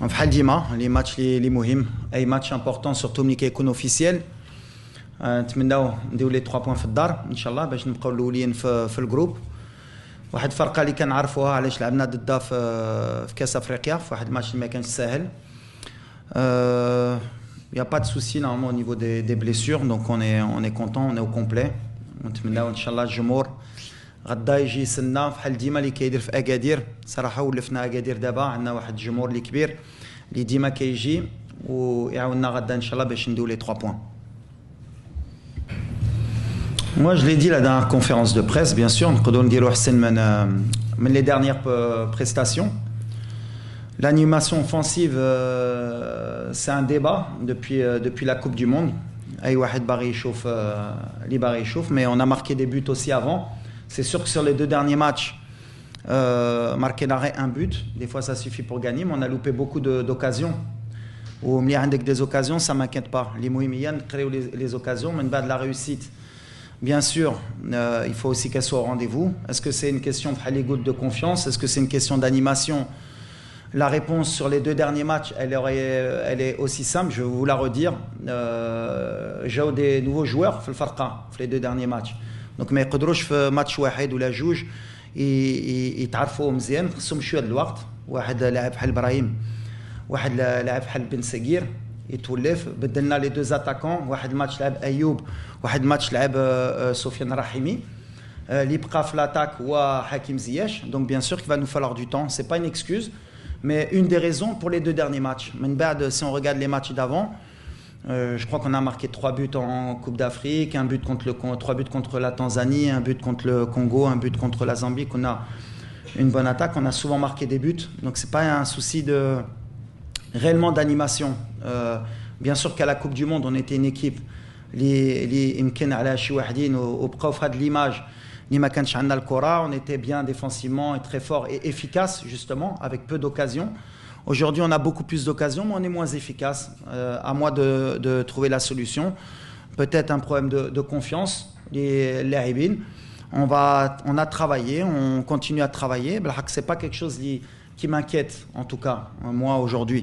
بحال ديما لي ماتش لي مهم اي ماتش امبورطون سورتو ملي كيكون اوفيسيال نتمناو نديو لي 3 بوين في الدار ان شاء الله باش نبقاو الاولين في الجروب. واحد الفرقه اللي كنعرفوها علاش لعبنا ضدها في كاس افريقيا في واحد الماتش اللي ما كانش ساهل. Il n'y a pas de souci normalement au niveau des blessures, donc on est content, on est au complet. ونتمناو ان شاء الله الجمهور غدا يجي يسنى بحال ديما اللي كيدير في اكادير. صراحه ولفنا اكادير دابا عندنا واحد الجمهور اللي كبير اللي ديما كيجي ويعاوننا غدا ان شاء الله باش نديو لي 3 بوين. Moi je l'ai dit la dernière conférence de presse, bien sûr, نقدروا نديروا احسن من les dernières prestations. L'animation offensive, c'est un débat depuis la Coupe du Monde. أي واحد باغي يشوف اللي باغي يشوف, mais on a marqué des buts aussi avant. C'est sûr que sur les 2 derniers matchs, marquer l'arrêt un but, des fois ça suffit pour gagner, mais on a loupé beaucoup d'occasions. Ou ملي عندك des occasions, ça m'inquiète pas. Les مهم هي نكريو les occasions, من بعد la réussite. Bien sûr, il faut aussi qu'elle soit au rendez-vous. Est-ce que c'est une question de confiance? Est-ce que c'est une question d'animation? La réponse sur les 2 derniers matchs, elle est aussi simple, je vais vous la redire. J'ai des nouveaux joueurs في الفرقة في les 2 derniers matchs. Donc ما يقدروش في ماتش واحد ولا جوج يتعرفوا مزيان, خصهم شويه د الوقت. واحد لاعب بحال ابراهيم, واحد لاعب بحال بن سقير يتولف. بدلنا لي 2 اتاكون, واحد ماتش لعب ايوب, واحد ماتش لعب سفيان رحيمي. اللي بقى في لاتاك هو حكيم زياش. Donc bien sûr qu'il va nous falloir du temps, c'est pas une excuse, mais une des raisons pour les 2 derniers matchs. من بعد si on regarde les matchs d'avant, je crois qu'on a marqué 3 buts en Coupe d'Afrique, 3 buts contre la Tanzanie, 1 but contre le Congo, 1 but contre la Zambie, qu'on a une bonne attaque, on a souvent marqué des buts. Donc c'est pas un souci réellement d'animation. Bien sûr qu'à la Coupe du Monde, on était une équipe اللي يمكن على شي واحدين وبقاو في هذه l'image اللي ما كانش عندنا الكرة. On était bien défensivement et très fort et efficace justement avec peu d'occasions. Aujourd'hui, on a beaucoup plus d'occasions, mais on est moins efficace. À moi de trouver la solution. Peut-être un problème de confiance. Les لاعبين. On a travaillé, on continue à travailler. C'est pas quelque chose qui m'inquiète, en tout cas, moi aujourd'hui.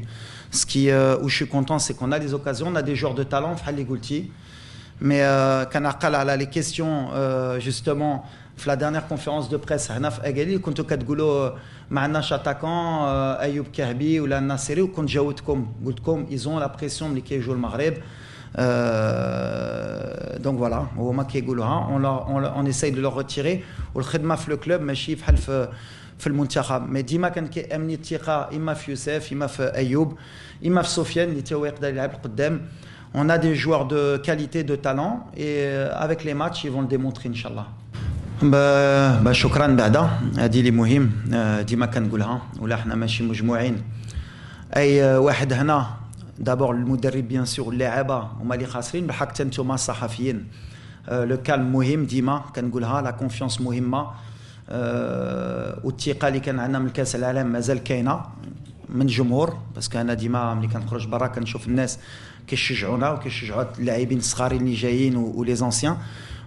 Où je suis content, c'est qu'on a des occasions, on a des joueurs de talent, Fali Goulti. Mais quand les questions, justement, في la dernière conférence de presse هنا في اكادير كنتوا كتقولوا ما عندناش اتاكون ايوب كهبي ولا الناصري, وكنت جاوبتكم قلت لكم ils ont la pression ملي كيجوا المغرب. Donc voilà, هما كيقولوها, on essaye de leur retirer. والخدمه في الكلوب ماشي بحال في المنتخب, mais ديما كان كيامني الثقه اما في يوسف اما في ايوب اما في سفيان اللي هو يقدر يلعب القدام. On a des joueurs de qualité, de talent, et avec les matchs ils vont le démontrer ان شاء الله. شكرا بعدا, هذه اللي مهم ديما كنقولها. ولا حنا ماشي مجموعين اي واحد هنا. دابور المدرب بيان سور واللاعبه هما اللي خاسرين, بالحق حتى نتوما الصحفيين. لو كالم مهم ديما كنقولها, لا كونفيونس مهمه. والثقه اللي كان عندنا من كاس العالم مازال كاينه من الجمهور, باسكو انا ديما ملي كنخرج برا كنشوف الناس كيشجعونا وكيشجعوا اللاعبين الصغارين اللي جايين و les anciens.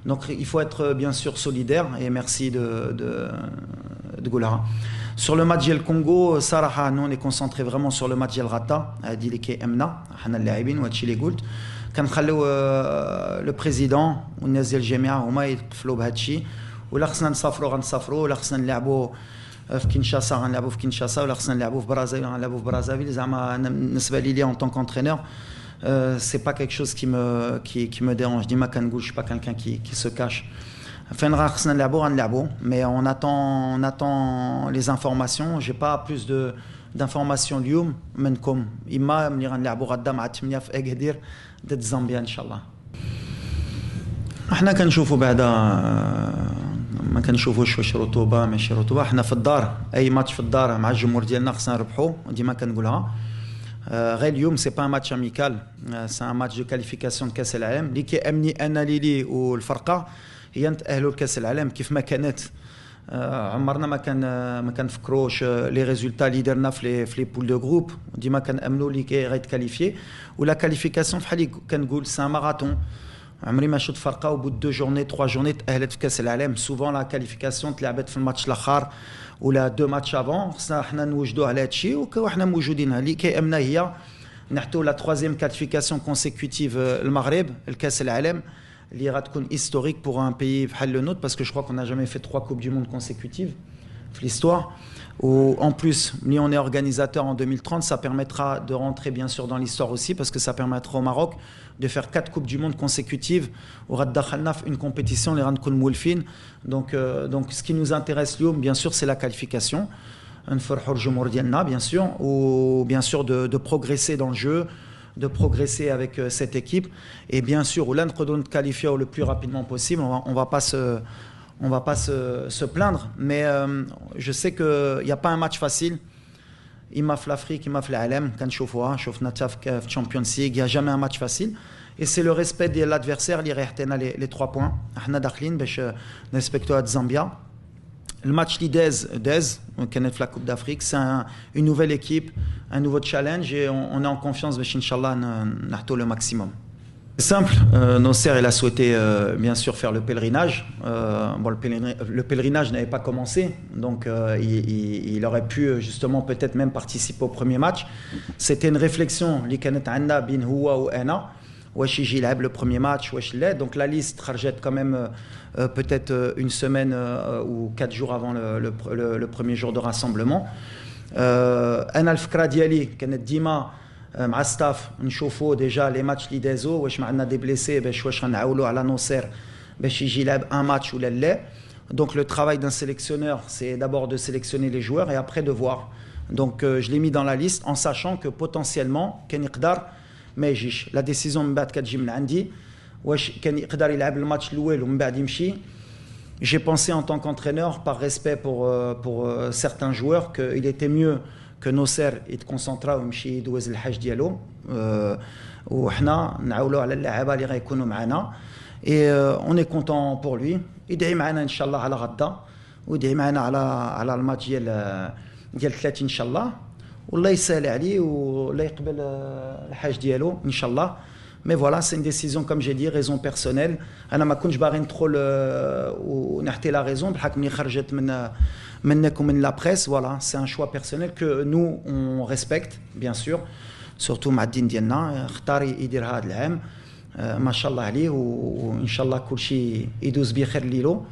Donc il faut être bien sûr solidaire et merci de Goulha. Sur le match ديال Congo, صراحة nous on est concentré vraiment sur le match ديال غاتا. هادي اللي كيأمنا حنا اللاعبين, وهادشي اللي قلت. كنخليو لو بريزيدون والناس ديال الجامعة هما يتقفلوا بهادشي. ولا خصنا نسافروا غنسافروا, ولا خصنا نلعبوا في كينشاسا غنلعبوا في كينشاسا, ولا خصنا نلعبوا في برازيل غنلعبوا في برازيل. زعما بالنسبة لي en tant qu'entraîneur, c'est pas quelque chose qui me dérange. ديما كنقول je suis pas quelqu'un qui se cache. فين راه خصنا نلعبوا غنلعبوا, mais on attend les informations. J'ai pas plus d'informations اليوم منكم. اما ملي غنلعبوا غدا مع 8 في اكادير ضد زامبيا ان شاء الله. احنا كنشوفوا بعدا ما كنشوفوش واش رطوبه ماشي رطوبه. احنا في الدار, اي ماتش في الدار مع الجمهور ديالنا خصنا نربحوا, ديما كنقولها. غير اليوم سي با ماتش اميكال, سي ان ماتش دو كاليفيكاسيون د كاس العالم اللي كيامني انا ليلي والفرقه هي نتاهلوا لكاس العالم كيف ما كانت. عمرنا ما كنفكروش لي ريزولتا اللي درنا في لي بول دو جروب, ديما كنامنوا اللي غيتكاليفي. ولا كاليفيكاسيون بحال كنقول سي ان ماراثون. عمري ما شفت فرقه au bout de 2 journées 3 journées تاهلت في كاس العالم. souvent la qualification تلعبت في الماتش الاخر ولا 2 ماتش avant. خصنا حنا نوجدوا على هذا الشيء وحنا موجودين. اللي كيامنا هي نحتو la 3e qualification consécutive المغرب الكاس العالم اللي غتكون historique pour un pays بحال le nôtre parce que je crois qu'on n'a jamais fait 3 coupes du monde consécutives dans l'histoire. Ou en plus, si on est organisateur en 2030, ça permettra de rentrer bien sûr dans l'histoire aussi parce que ça permettra au Maroc de faire 4 coupes du monde consécutives. On va une compétition, les Rankoun Moulfin. Donc, ce qui nous intéresse, bien sûr, c'est la qualification. Bien sûr, ou bien sûr de progresser dans le jeu, de progresser avec cette équipe. Et bien sûr, on va qualifier le plus rapidement possible. On va pas se plaindre, mais je sais qu'il n'y a pas un match facile. Il m'a fait l'Afrique, il m'a fait l'Alem, quand je suis Champions League, il n'y a jamais un match facile. Et c'est le respect de l'adversaire, les 3 points. On a respecté à Zambia. Le match Dez, qui est la Coupe d'Afrique, c'est une nouvelle équipe, un nouveau challenge et on est en confiance, Inch'Allah, on le maximum. C'est simple, Nasser il a souhaité bien sûr faire le pèlerinage. Bon, le pèlerinage n'avait pas commencé, donc il aurait pu justement peut-être même participer au premier match. C'était une réflexion, li kanat anna bin huwa ou ana, واش يجي يلعب le premier match, واش لا. Donc la liste خرجت quand même peut-être une semaine ou 4 jours avant le premier jour de rassemblement. أنا الفكرة ديالي كانت ديما مع الستاف نشوفوا ديجا لي ماتش لي دازو واش ما عندنا دي بليسي باش واش غنعاولوا على نصير باش يجي يلعب ان ماتش ولا لا. Donc le travail d'un sélectionneur c'est d'abord de sélectionner les joueurs et après de voir. Donc je l'ai mis dans la liste en sachant que potentiellement كان يقدر ما يجيش. La décision من بعد كتجي من عندي واش كان يقدر يلعب الماتش الاول ومن بعد يمشي. J'ai pensé en tant qu'entraîneur par respect pour certains joueurs qu'il était mieux que Nasser يتكونسونطرا ويمشي يدوز الحاج ديالو وحنا نعاولوا على اللاعبات اللي غيكونوا معنا. Et on est content pour lui. يدعي معنا ان شاء الله على غدا ويدعي معنا على الماتش ديال 30 ان شاء الله والله يسهل عليه ولا يقبل الحاج ديالو ان شاء الله. Mais voilà, c'est une décision, comme j'ai dit, raison personnelle. أنا ما كنتش باغي ندخل ونحكي la raison بحال ملي خرجت منك ومن la presse. Voilà, c'est un choix personnel que nous on respecte bien sûr, surtout مع الدين ديالنا. اختار يدير هذا العام ما شاء الله عليه وان شاء الله كل شيء يدوز بخير ليلو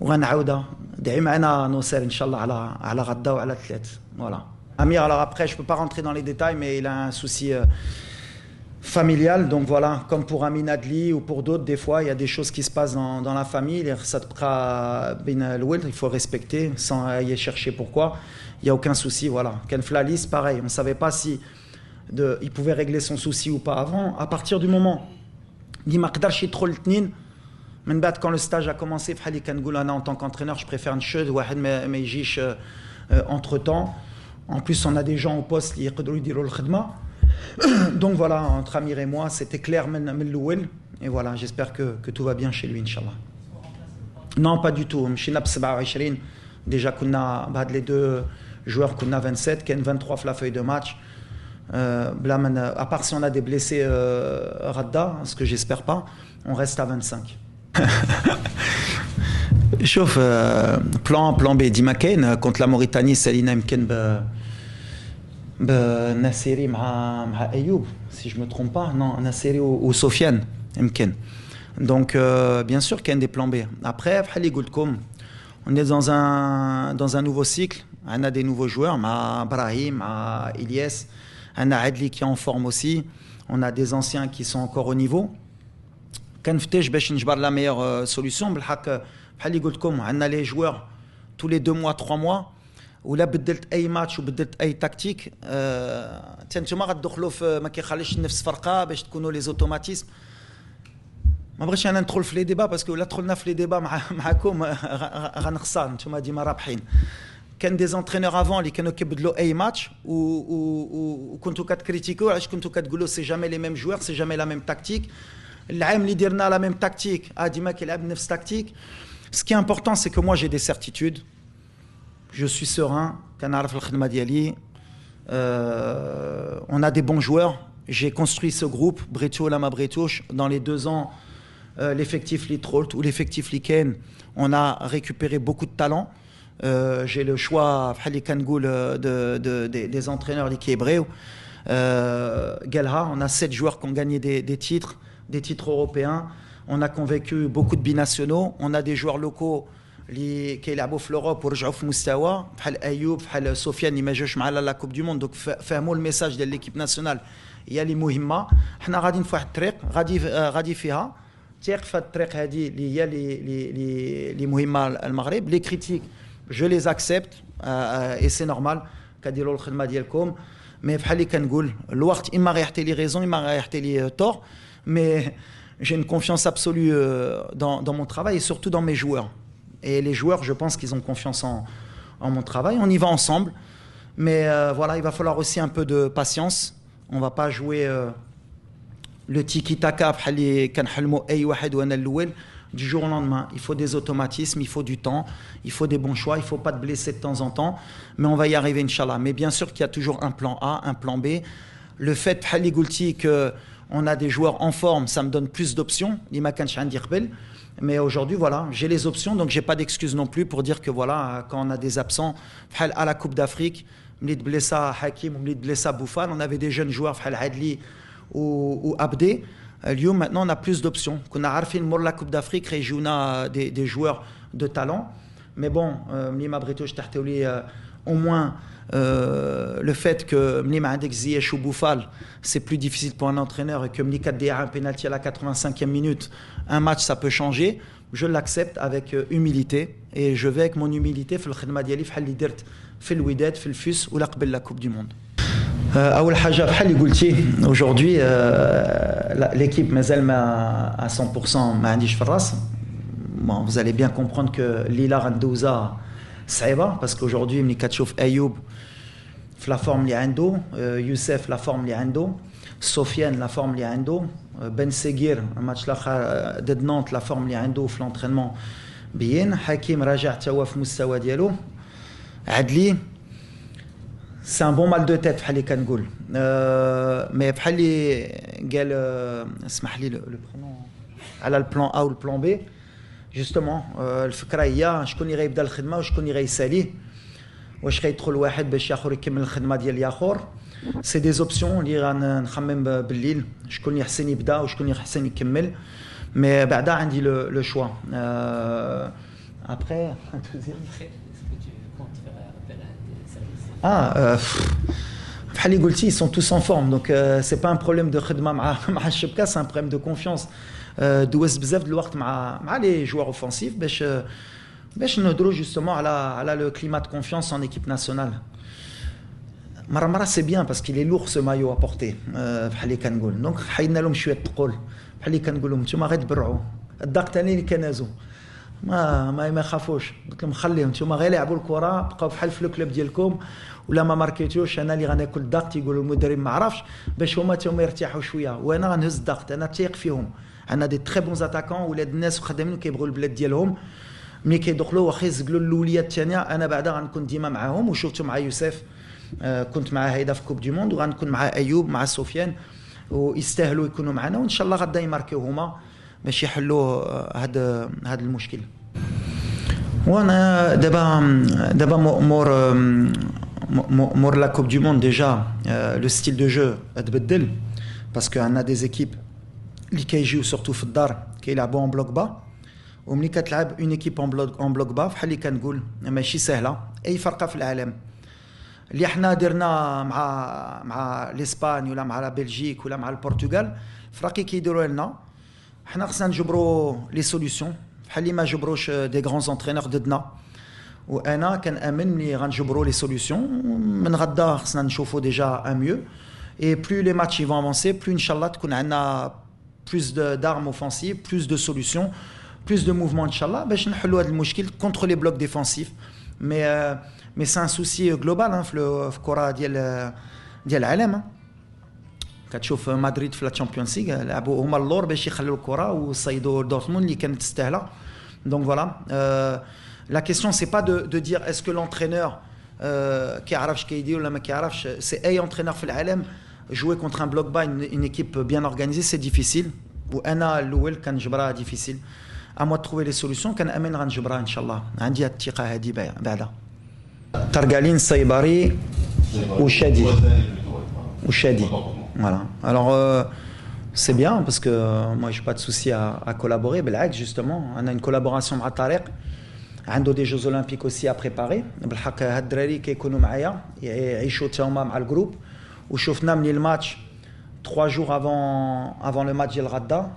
وغنعاودها. دعي معنا نصير ان شاء الله على غدا وعلى 3. Voilà. Amir, alors après je peux pas rentrer dans les détails mais il a un souci familial, donc voilà, comme pour Amin Adli ou pour d'autres, des fois il y a des choses qui se passent dans la famille, il faut respecter sans aller chercher pourquoi, il n'y a aucun souci, voilà. Ken Flalis, pareil, on ne savait pas si il pouvait régler son souci ou pas avant. À partir du moment quand le stage a commencé, en tant qu'entraîneur, je préfère une chose, entre temps. En plus, on a des gens au poste qui peuvent dire le khidma. Donc voilà, entre Amir et moi, c'était clair et voilà, j'espère que tout va bien chez lui, Inch'Allah. Non, pas du tout. Déjà qu'on a les 2 joueurs qu'on a 27, qui ont 23 la feuille de match. À part si on a des blessés Radda, ce que j'espère pas, on reste à 25. شوف plan B ديما كاين contre la Mauritanie سالينا يمكن بناصري مع ايوب si je me trompe pas, non ناصري ou Sofiane يمكن. Donc bien sûr qu'il y a des plans B. Après بحال اللي قلت لكم on est dans un nouveau cycle, on a des nouveaux joueurs مع Brahim, مع Ilyes, on a Adli qui est en forme aussi, on a des anciens qui sont encore au niveau. كنفتش باش نجبر la meilleure solution بالحق بحال اللي قلت لكم عندنا لي joueurs tous les 2 mois 3 mois ولا بدلت اي ماتش وبدلت اي تكتيك حتى نتوما غتدخلوا في ما كيخليش نفس فرقه باش تكونوا لي زوتوماتيزم. ما بغيتش انا ندخل في لي ديبا باسكو الا دخلنا في لي ديبا معكم غنخسر. نتوما ديما رابحين. كان دي زونترينور افون اللي كانوا كيبدلوا اي ماتش وكنتوا كتكريتيكو علاش كنتوا كتقولوا سي جامي لي ميم جوار سي جامي لا ميم تاكتيك. العام اللي درنا لا ميم تاكتيك ديما كيلعب نفس تاكتيك. Ce qui est important c'est que moi j'ai des certitudes. Je suis serein, on a des bons joueurs. J'ai construit ce groupe, Bretouche, Lama Bretouche. Dans les 2 ans, l'effectif Litrolt ou l'effectif Liken, on a récupéré beaucoup de talents. J'ai le choix des entraîneurs Likébreu. Galha, on a 7 joueurs qui ont gagné des titres européens. On a convaincu beaucoup de binationaux. On a des joueurs locaux qui يلعبوا في l'Europe ورجعوا في مستوى بحال ايوب بحال سفيان اللي ما جاوش معنا لا كوب دو موند. دونك فهموا الميساج ديال ليكيب ناسيونال هي اللي مهمه. حنا غاديين في واحد الطريق غادي فيها تيق في الطريق هذه اللي هي اللي مهمه المغرب. لي كريتيك جو لي اكسبت اي سي نورمال كديروا الخدمه ديالكم. مي بحال اللي كنقول الوقت اما غيعطي لي ريزون اما غيعطي لي تور. مي j'ai une confiance absolue dans mon travail et surtout dans mes joueurs. Et les joueurs, je pense qu'ils ont confiance en mon travail. On y va ensemble. Mais voilà, il va falloir aussi un peu de patience. On ne va pas jouer le tiki-taka du jour au lendemain. Il faut des automatismes, il faut du temps, il faut des bons choix, il ne faut pas te blesser de temps en temps. Mais on va y arriver, Inch'Allah. Mais bien sûr qu'il y a toujours un plan A, un plan B. Le fait, qu'on a des joueurs en forme, ça me donne plus d'options. Mais aujourd'hui, voilà, j'ai les options, donc je n'ai pas d'excuses non plus pour dire que voilà, quand on a des absents, à la Coupe d'Afrique, Mlid Blessa Hakim, Mlid Blessa Bouffal, on avait des jeunes joueurs, Hadli ou Abdé. Maintenant, on a plus d'options. Qu'on a Arfin Mor la Coupe d'Afrique, on a des joueurs de talent. Mais bon, Mlima Brito, au moins, le fait que Mlima Indek Ziyech ou Bouffal, c'est plus difficile pour un entraîneur et que Mlika Dia un penalty à la 85e minute, un match ça peut changer, je l'accepte avec humilité et je vais avec mon humilité في الخدمة ديالي في اللي درت في الوداد في الفوس ولا قبل la Coupe du Monde. أول حاجة بحال اللي قلتي aujourd'hui l'équipe مازال ما à 100% ما عنديش في الراس. Bon, vous allez bien comprendre que Lila Randouza صعيبة parce qu'aujourd'hui ملي كتشوف أيوب في la forme اللي عنده, Youssef la forme اللي عنده, Sofiane la forme اللي عنده, Ben Seguir un match الاخر ضد نانت la forme اللي عنده في l'entraînement بين, حكيم راجع تا هو في المستوى ديالو, عدلي c'est un bon mal de tête بحال اللي كنقول. مي بحال اللي قال اسمح لي لو برونون على البلان A و البلان B جوستومون الفكره هي شكون اللي غيبدا الخدمه وشكون اللي غيساليه, واش غيدخل واحد باش ياخر يكمل الخدمه ديال الاخر. سي دي زوبسيون اللي غنخمم بالليل شكون اللي يحسن يبدا وشكون اللي يحسن يكمل. مي بعدا عندي لو شوا ابري بحال اللي قلتي ils sont tous en forme, donc c'est pas un problème de خدمه مع الشبكه, c'est un problème de confiance. دوزت بزاف د الوقت مع لي جوار اوفنسيف باش نهضروا جوستومون على لو كليما دو كونفيونس ان ايكيب ناسيونال. مره سي بيان باسكو لي لور سو مايو ابورتي بحال اللي كنقول. دونك حيدنا لهم شويه الثقول بحال اللي كنقول لهم نتوما غير تبرعوا, الضغط ثاني اللي كنازو ما يخافوش. قلت لهم خليهم نتوما غير يلعبوا الكره, بقاو بحال في الكلوب ديالكم, ولا ما ماركيتوش انا اللي غناكل الضغط. يقولوا المدرب ما عرفش باش هما يرتاحوا شويه, وانا غنهز الضغط. انا تيق فيهم, عندنا دي تري بونز اتاكون, ولاد الناس وخدامين كيبغوا البلاد ديالهم. ملي كيدخلوا واخا يزقلوا الاوليه الثانيه, انا بعدا غنكون ديما معاهم. وشفتوا مع يوسف, كنت مع هيدا في كوب دي موند, وغنكون مع ايوب مع سفيان, ويستاهلوا يكونوا معنا, وان شاء الله غدا يماركيو هما باش يحلوا هذا المشكل. وانا دابا مور لا كوب دي موند ديجا لو ستيل دو جو تبدل, باسكو عندنا دي زيكيب اللي كيجيو سورتو في الدار كيلعبوا اون بلوك با, وملي كتلعب اون ايكيب اون بلوك با بحال اللي كنقول ماشي سهله. اي فرقه في العالم اللي حنا درنا مع الاسبان ولا مع بلجيك ولا مع البرتغال, فراقي كيديروا لنا حنا خصنا نجبروا لي سوليوشن بحال اللي ما جبروش دي غران زونترينور ضدنا. وانا كنامن ملي غنجبروا لي سوليوشن من غدا خصنا نشوفوا ديجا ان ميو. Et plus les matchs ils vont avancer, plus Inch'Allah تكون عندنا plus d'armes offensives, plus de solutions, plus de mouvements Inch'Allah باش نحلوا هذا المشكل contre les blocs défensifs. Mais c'est un souci global في الكره ديال العالم. كتشوف مدريد في لا تشامبيونز ليغ لعبوا هما اللور باش يخلوا الكره وصيدوا دورتموند اللي كانت تستاهله. Donc voilà, la question c'est pas de dire est-ce que l'entraîneur كيعرفش كيدير ولا ما كيعرفش. C'est اي entraîneur في العالم jouer contre un bloc bas, une équipe bien organisée, c'est difficile. وانا الاول كان جبرها ديفيسيل اما تروفي لي سوليسيون كان امين غنجبرها ان شاء الله عندي هاد الثقه هذه بعدا ترقالين سايباري وشادي voilà alors c'est bien parce que moi j'ai pas de souci à collaborer بالعكس justement on a une collaboration مع طارق عنده des Jeux Olympiques aussi à préparer بالحق هاد الدراري كيكونوا معايا يعيشوا تا هما مع الجروب وشوفنا من الماتش 3 jours avant le match ديال غدا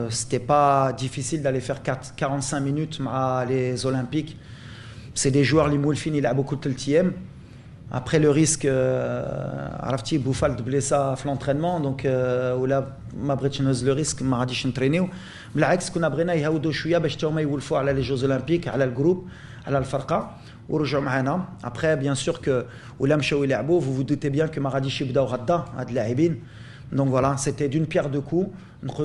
c'était pas difficile d'aller faire 45 minutes مع les Olympiques c'est des joueurs اللي مولفين يلعبوا كل 3 ايام après le risque عرفتي بوفال بليسا في l'entraînement donc ولا ما بغيتش نهز le risque ما غاديش نترينيو بالعكس كنا بغينا يهودوا شويه باش تا هما يولفوا على لي جوز اولمبيك على الجروب على الفرقه ورجعوا معنا après bien sûr que ولا مشاو يلعبوا vous vous doutez bien que ما غاديش يبداو غدا هاد اللاعبين donc voilà c'était d'une pierre deux coups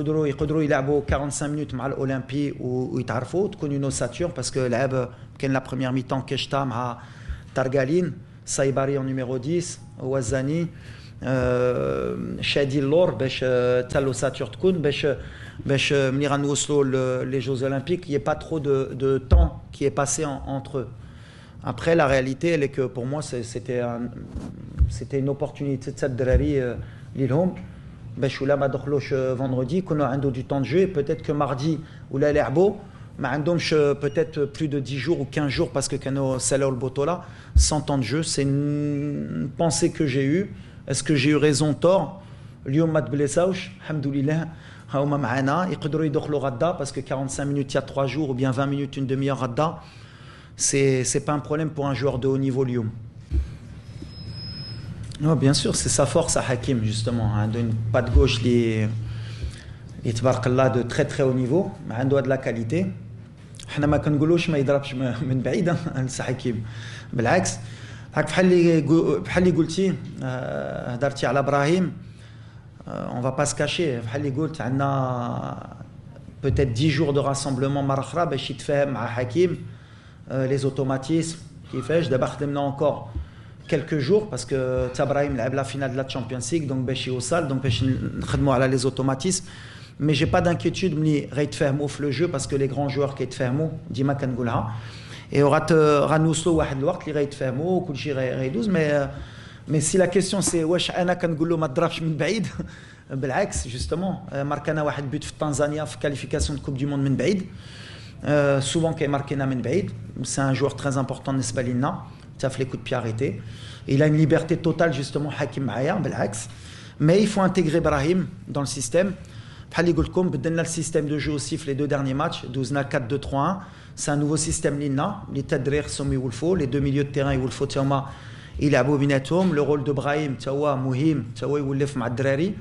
يقدروا يلعبوا 45 minutes مع الاولمبي ويتعرفوا تكون une ossature parce que لعب كان la première mi-temps كشتا مع ترقالين سايباري en numéro 10 وزاني شادي اللور باش تا l'ossature تكون باش ملي غنوصلوا les Jeux Olympiques il n'y ait pas trop de temps qui est passé entre eux. Après la réalité elle est que pour moi c'était une opportunité de cette الدراري ليهم باش ولا ما دخلوش vendredi كنا عنده du temps de jeu peut-être que mardi ولا لعبوا ما عندهمش peut-être plus de 10 jours ou 15 jours parce que كانوا سالوا البطولة sans temps de jeu c'est une pensée que j'ai eue est-ce que j'ai eu raison tort اليوم ما تبليساوش الحمد لله هما معنا يقدروا يدخلوا غدا parce que 45 minutes il y a 3 jours ou bien 20 minutes une demi-heure غدا c'est pas un problème pour un joueur de haut niveau اليوم. Non, bien sûr, c'est sa force à Hakim justement, عنده une patte gauche اللي تبارك الله de très très haut niveau, عنده de la qualité. حنا ما كنقولوش ما يضربش من بعيد نسى حكيم بالعكس هاك بحال اللي قلتي هضرتي على ابراهيم on va pas se cacher بحال اللي قلت عندنا peut-être 10 jours de rassemblement مره اخرى باش يتفاهم مع حكيم les automatismes كيفاش دابا خدمنا encore quelques jours parce que Tabrahim لعب la finale de la Champions League donc باش يوصل donc باش نخدموا على les automatismes mais j'ai pas d'inquiétude ملي غيتفاهموا في لو جو parce que les grands joueurs كيتفاهموا ديما كنقولها et غنوصلوا واحد الوقت اللي غيتفاهموا وكل شيء غيدوز mais si la question c'est واش انا كنقول له ما تضربش من بعيد بالعكس جوستومون ماركانا واحد بوت في تنزانيا في كاليفيكاسيون كوب دي موند من بعيد souvent كيماركينا من بعيد c'est un joueur très important بالنسبه لينا حتى في les coups de pied arrêtés il a une liberté totale justement حكيم معايا بالعكس mais il faut intégrer Brahim dans le système بحال اللي قلت لكم بدلنا السيستيم دو جو aussi في les 2 derniers matchs دوزنا 4-2-3-1 c'est un nouveau système لينا اللي التدرير خصهم يولفوا les 2 milieux de terrain يولفوا تا هما يلعبوا بيناتهم لو رول دو براهيم تا هو مهم تا هو يولف مع الدراري